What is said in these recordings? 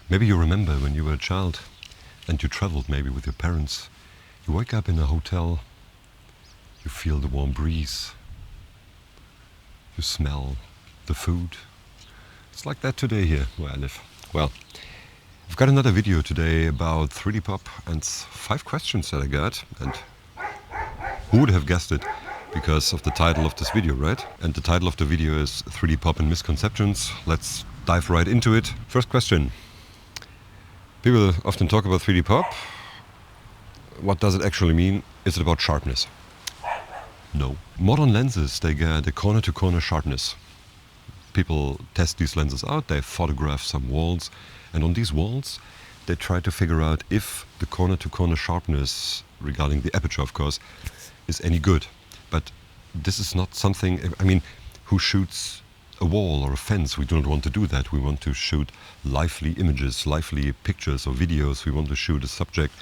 Maybe you remember when you were a child and you traveled maybe with your parents. You wake up in a hotel, you feel the warm breeze, you smell the food. It's like that today here where I live. Well, I've got another video today about 3D-Pop and 5 questions that I got, and who would have guessed it because of the title of this video, right? And the title of the video is 3D-Pop and Misconceptions. Let's dive right into it. First question. People often talk about 3D-Pop. What does it actually mean? Is it about sharpness? No. Modern lenses, they get a corner-to-corner sharpness. People test these lenses out, they photograph some walls, and on these walls they try to figure out if the corner-to-corner sharpness, regarding the aperture of course, is any good. But this is not something, I mean, who shoots a wall or a fence? We do not want to do that. We want to shoot lively images, lively pictures or videos. We want to shoot a subject.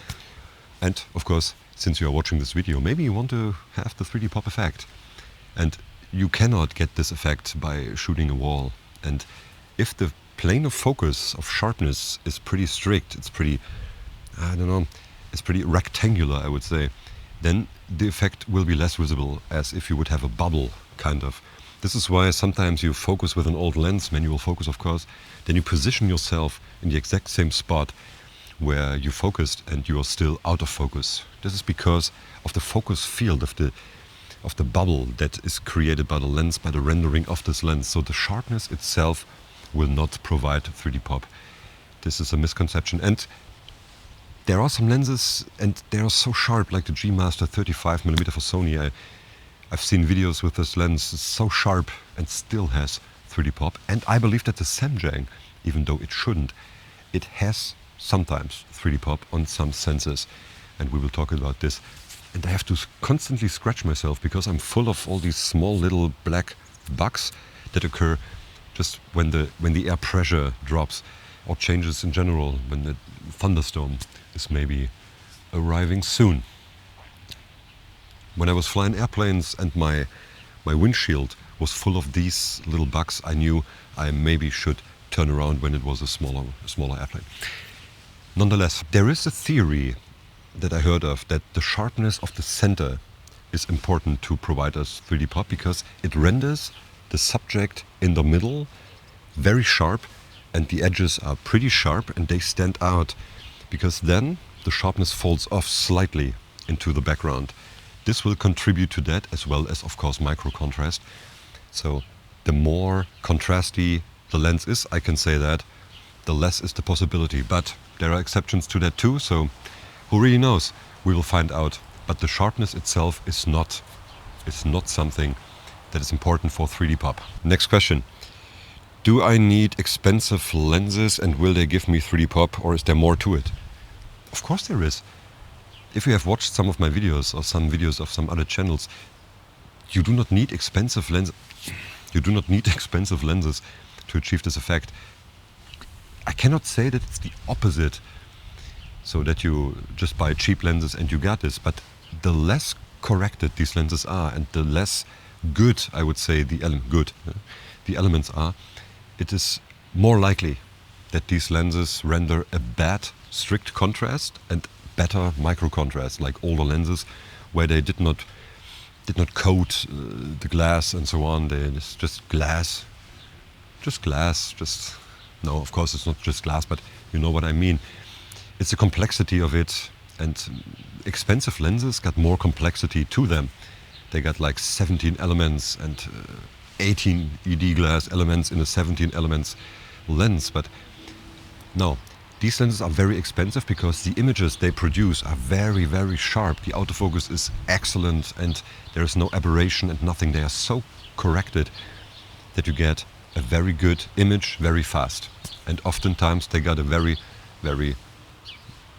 And of course, since you are watching this video, maybe you want to have the 3D-Pop effect. And you cannot get this effect by shooting a wall. And if the plane of focus of sharpness is pretty strict, it's pretty, I don't know, it's pretty rectangular, I would say, then the effect will be less visible, as if you would have a bubble, kind of. This is why sometimes you focus with an old lens, manual focus of course, then you position yourself in the exact same spot where you focused and you are still out of focus. This is because of the focus field of the bubble that is created by the lens, by the rendering of this lens. So the sharpness itself will not provide 3D-Pop. This is a misconception. And there are some lenses and they are so sharp, like the G Master 35mm for Sony. I've seen videos with this lens, it's so sharp and still has 3D-Pop. And I believe that the Samyang, even though it shouldn't, it has sometimes 3D-Pop on some sensors. And we will talk about this. And I have to constantly scratch myself because I'm full of all these small little black bugs that occur just when the air pressure drops or changes in general, when the thunderstorm is maybe arriving soon. When I was flying airplanes and my windshield was full of these little bugs, I knew I maybe should turn around when it was a smaller airplane. Nonetheless, there is a theory that I heard of that the sharpness of the center is important to provide us 3D-Pop because it renders the subject in the middle very sharp and the edges are pretty sharp and they stand out because then the sharpness falls off slightly into the background. This will contribute to that, as well as of course micro contrast. So the more contrasty the lens is, I can say that, the less is the possibility. But there are exceptions to that too, so who really knows? We will find out. But the sharpness itself is not something that is important for 3D-Pop. Next question. Do I need expensive lenses and will they give me 3D-Pop, or is there more to it? Of course there is. If you have watched some of my videos or some videos of some other channels, you do not need expensive lenses. You do not need expensive lenses to achieve this effect. I cannot say that it's the opposite, so that you just buy cheap lenses and you got this, but the less corrected these lenses are and the less good, I would say, the elements are, it is more likely that these lenses render a bad strict contrast and better micro contrast, like older lenses where they did not coat the glass and so on. It's just glass. No, of course it's not just glass, but you know what I mean. It's the complexity of it, and expensive lenses got more complexity to them. They got like 17 elements and 18 ED glass elements in a 17 elements lens, but no. These lenses are very expensive because the images they produce are very, very sharp. The autofocus is excellent and there is no aberration and nothing. They are so corrected that you get a very good image very fast. And oftentimes they got a very, very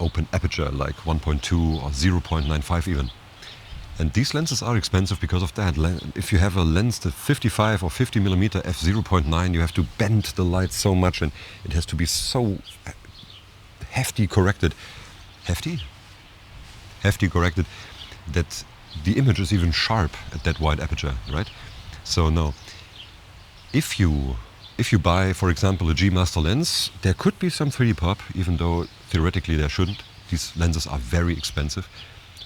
open aperture, like 1.2 or 0.95 even. And these lenses are expensive because of that. If you have a lens that 55 or 50mm f0.9, you have to bend the light so much and it has to be so hefty corrected that the image is even sharp at that wide aperture, right? So no, if you if you buy, for example, a G Master lens, there could be some 3D pop, even though theoretically there shouldn't. These lenses are very expensive,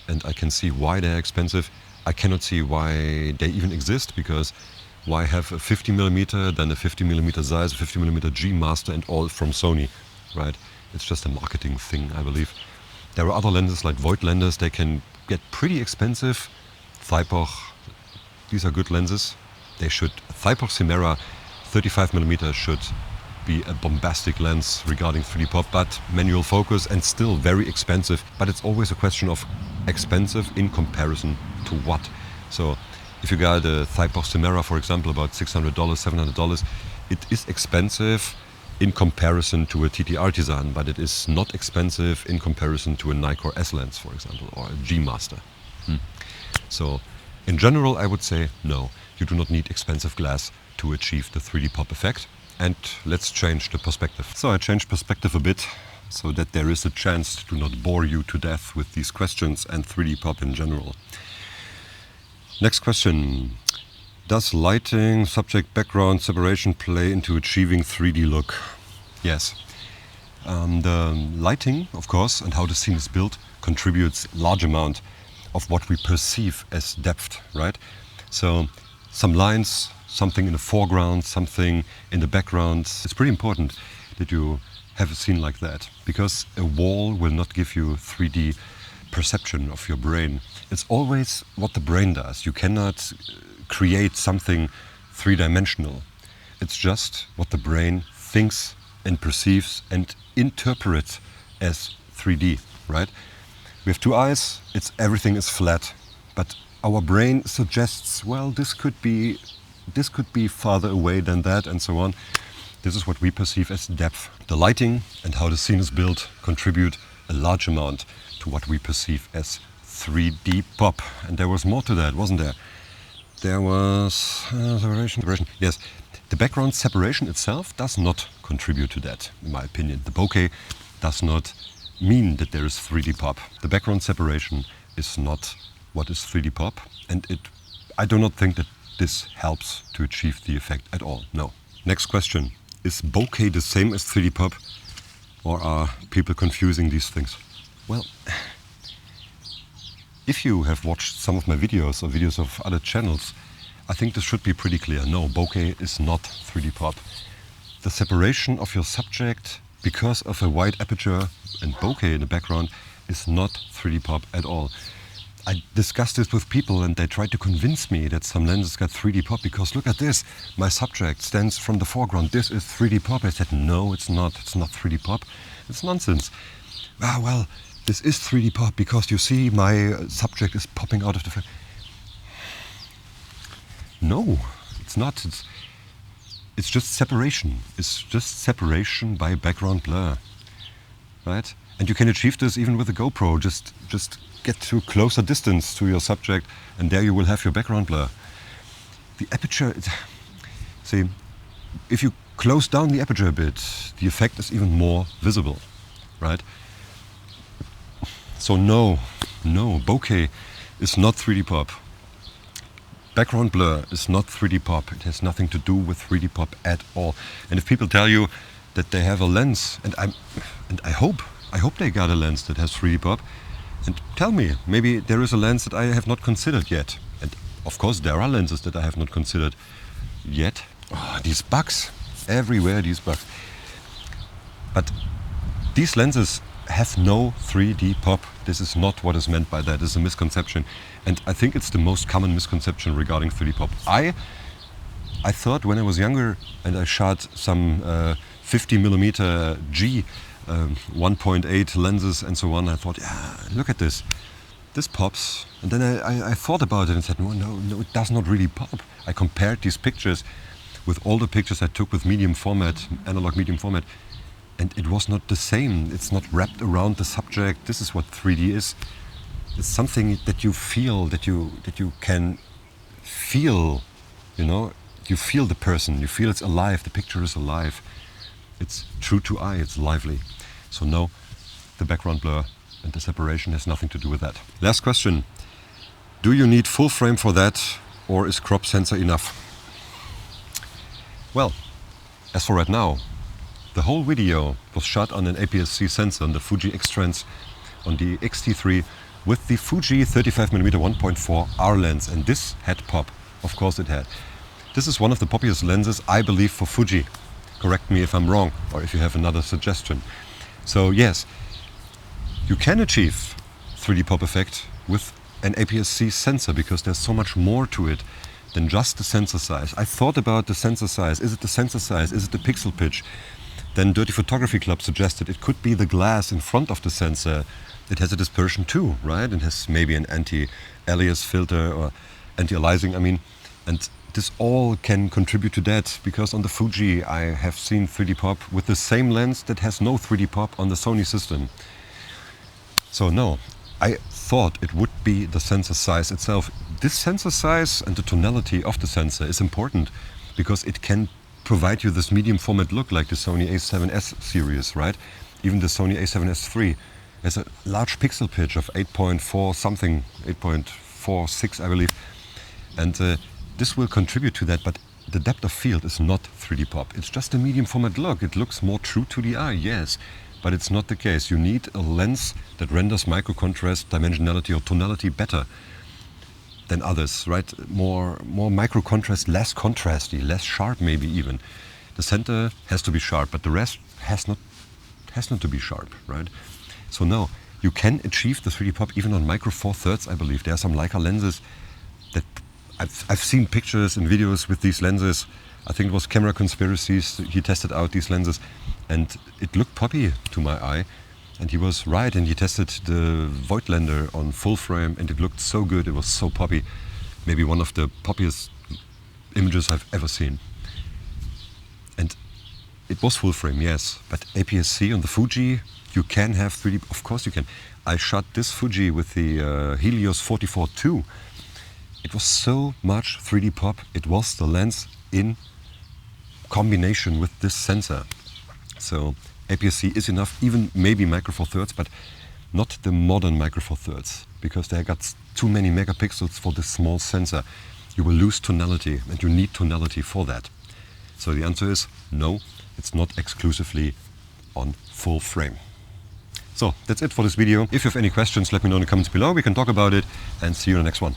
and I can see why they're expensive. I cannot see why they even exist, because why have a 50mm, then a 50mm Zeiss, a 50mm G Master, and all from Sony, right? It's just a marketing thing, I believe. There are other lenses like void lenses, they can get pretty expensive. Thypoch, these are good lenses. They should, Thypoch Chimera 35mm should be a bombastic lens regarding 3D pop, but manual focus and still very expensive. But it's always a question of expensive in comparison to what. So if you got a Thypoch Chimera, for example, about $600, $700, it is expensive in comparison to a TT Artisan, but it is not expensive in comparison to a Nikkor S lens, for example, or a G Master. So in general, I would say no, you do not need expensive glass to achieve the 3D pop effect. And let's change the perspective. So I changed perspective a bit so that there is a chance to not bore you to death with these questions and 3D pop in general. Next question. Does lighting, subject, background, separation play into achieving 3D look? Yes. The lighting, of course, and how the scene is built contributes large amount of what we perceive as depth, right? So some lines, something in the foreground, something in the background. It's pretty important that you have a scene like that, because a wall will not give you 3D perception of your brain. It's always what the brain does. You cannot create something three-dimensional. It's just what the brain thinks and perceives and interprets as 3D, right? We have two eyes, everything is flat, but our brain suggests, well, this could be farther away than that, and so on. This is what we perceive as depth. The lighting and how the scene is built contribute a large amount to what we perceive as 3D pop. And there was more to that, wasn't there? There was separation. Yes, the background separation itself does not contribute to that, in my opinion. The bokeh does not mean that there is 3D pop. The background separation is not what is 3D pop, and I do not think that this helps to achieve the effect at all, no. Next question. Is bokeh the same as 3D pop, or are people confusing these things? Well, if you have watched some of my videos or videos of other channels, I think this should be pretty clear. No, bokeh is not 3D pop. The separation of your subject because of a wide aperture and bokeh in the background is not 3D pop at all. I discussed this with people and they tried to convince me that some lenses got 3D pop because look at this, my subject stands from the foreground, this is 3D pop. I said, no, it's not 3D pop, it's nonsense. Ah, well, this is 3D pop because you see my subject is popping out of the frame. No, it's not. It's just separation. It's just separation by background blur, right? And you can achieve this even with a GoPro. Just get to closer distance to your subject, and there you will have your background blur. The aperture, see, if you close down the aperture a bit, the effect is even more visible, right? So no, bokeh is not 3D pop. Background blur is not 3D pop. It has nothing to do with 3D pop at all. And if people tell you that they have a lens, and I hope they got a lens that has 3D pop, and tell me, maybe there is a lens that I have not considered yet. And of course there are lenses that I have not considered yet. Oh, these bugs, everywhere these bugs. But these lenses have no 3D pop. This is not what is meant by that. This is a misconception. And I think it's the most common misconception regarding 3D pop. I thought when I was younger and I shot some 50mm G 1.8 lenses and so on, I thought, yeah, look at this. This pops. And then I thought about it and said, no, it does not really pop. I compared these pictures with all the pictures I took with medium format, analog medium format, and it was not the same. It's not wrapped around the subject. This is what 3D is. It's something that you feel, that you can feel, you know. You feel the person, you feel it's alive, the picture is alive. It's true to eye, it's lively. So no, the background blur and the separation has nothing to do with that. Last question. Do you need full frame for that, or is crop sensor enough? Well, As for right now, the whole video was shot on an APS-C sensor on the Fuji X-Trans on the X-T3 with the Fuji 35mm 1.4 R lens, and this had pop. Of course it had. This is one of the poppiest lenses, I believe, for Fuji. Correct me if I'm wrong, or if you have another suggestion. So yes, you can achieve 3D pop effect with an APS-C sensor because there's so much more to it than just the sensor size. I thought about the sensor size. Is it the sensor size? Is it the pixel pitch? Then Dirty Photography Club suggested it could be the glass in front of the sensor. It has a dispersion too, right? It has maybe an anti-alias filter or anti-aliasing, I mean. And this all can contribute to that, because on the Fuji I have seen 3D pop with the same lens that has no 3D pop on the Sony system. So no, I thought it would be the sensor size itself. This sensor size and the tonality of the sensor is important because it can provide you this medium format look like the Sony A7S series, right? Even the Sony A7S III has a large pixel pitch of 8.4 something, 8.46 I believe. And this will contribute to that, but the depth of field is not 3D pop. It's just a medium format look. It looks more true to the eye, yes, but it's not the case. You need a lens that renders micro contrast, dimensionality or tonality better than others, right? More micro contrast, less contrasty, less sharp maybe even. The center has to be sharp, but the rest has not to be sharp, right? So no, you can achieve the 3D pop even on micro four thirds, I believe. There are some Leica lenses that I've seen pictures and videos with these lenses. I think it was Camera Conspiracies. He tested out these lenses and it looked poppy to my eye. And he was right, and he tested the Voigtlander on full frame and it looked so good, it was so poppy. Maybe one of the poppiest images I've ever seen. And it was full frame, yes, but APS-C on the Fuji, you can have 3D, of course you can. I shot this Fuji with the Helios 44-2. It was so much 3D pop, it was the lens in combination with this sensor. So APS-C is enough, even maybe micro four thirds, but not the modern micro four thirds, because they got too many megapixels for this small sensor. You will lose tonality, and you need tonality for that. So the answer is no, it's not exclusively on full frame. So that's it for this video. If you have any questions, let me know in the comments below. We can talk about it, and see you in the next one.